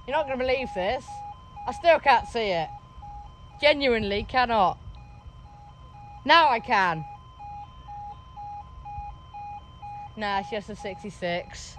You're not going to believe this. I still can't see it. Genuinely cannot. Now I can. Nah, it's just a 66.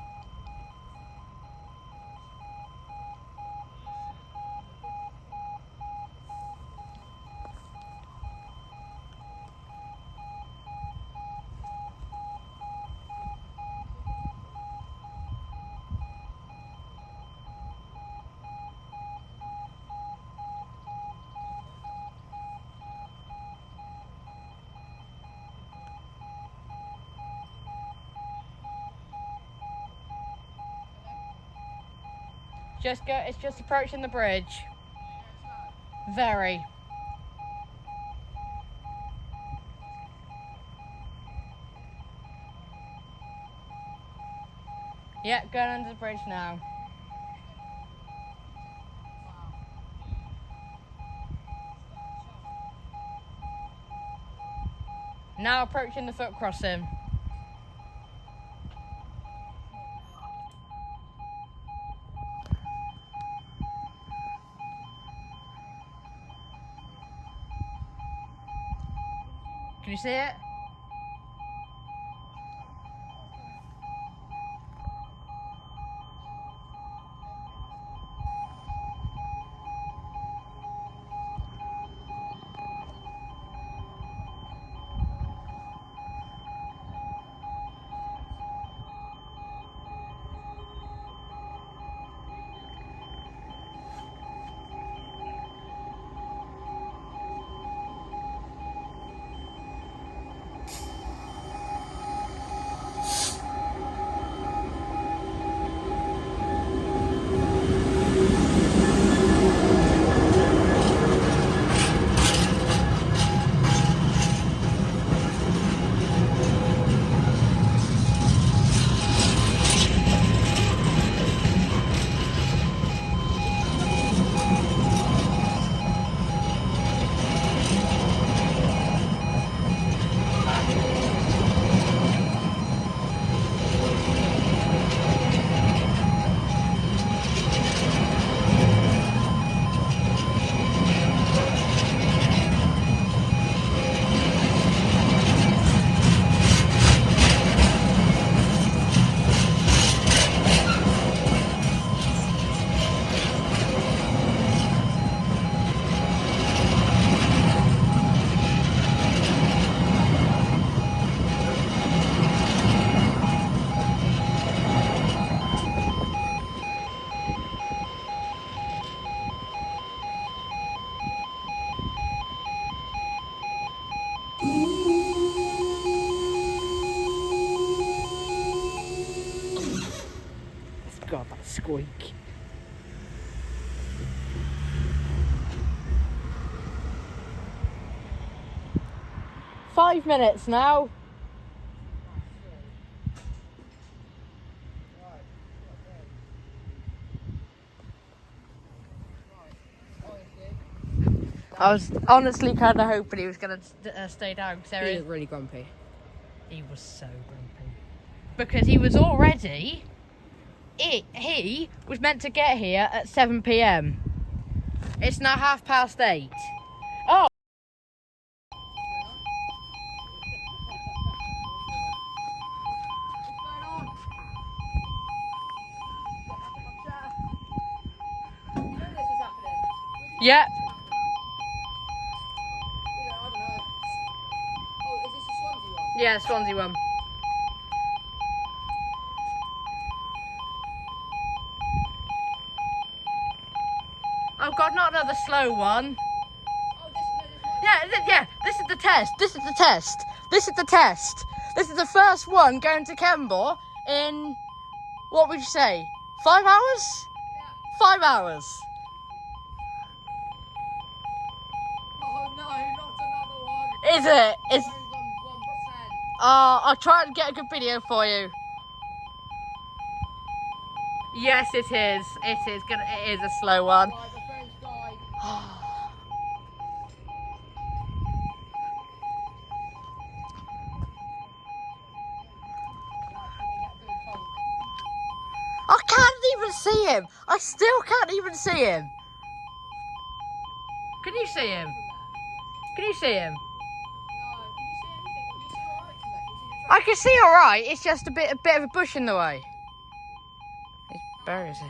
It's just approaching the bridge. Very. Yep, going under the bridge now. Now approaching the foot crossing. Can you see it? God, that squeak. Five minutes now. I was honestly kind of hoping he was going to stay down. He was really grumpy. He was so grumpy. Because he was already... He was meant to get here at 7 p.m. It's now 8:30. Oh! Yep. Yeah, Swansea one. Oh God, not another slow one. Yeah, this is the test. This is the test. This is the test. This is the first one going to Kemble in, what would you say, 5 hours? Yeah. 5 hours. Oh no, not another one. Is it? It's... 1%. I'll try and get a good video for you. Yes, it is. It is a slow one. Right, the French guy. I can't even see him. I still can't even see him. Can you see him? Can you see him? I can see all right. It's just a bit of a bush in the way. It's berries here.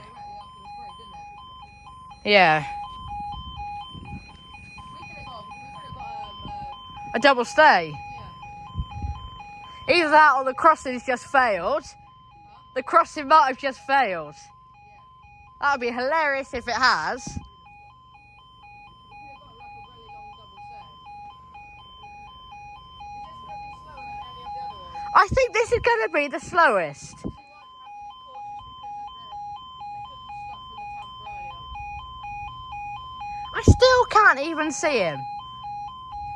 Yeah. A double stay. Either that or the crossing's just failed. The crossing might have just failed. That would be hilarious if it has. I think this is going to be the slowest. I still can't even see him.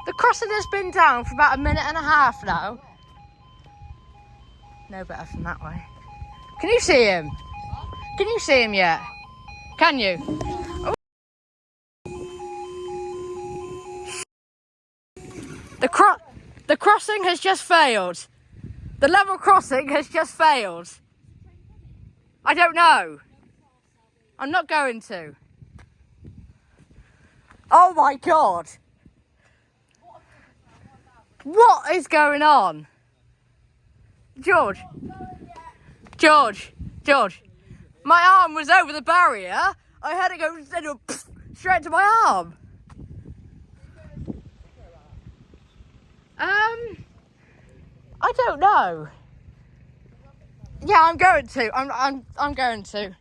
The crossing has been down for about a minute and a half now. No better from that way. Can you see him? Can you see him yet? Can you? Oh. The crossing has just failed. The level crossing has just failed. I don't know. I'm not going to. Oh my God. What is going on? George. My arm was over the barrier. I had to go straight to my arm. I don't know. Yeah, I'm going to. I'm going to.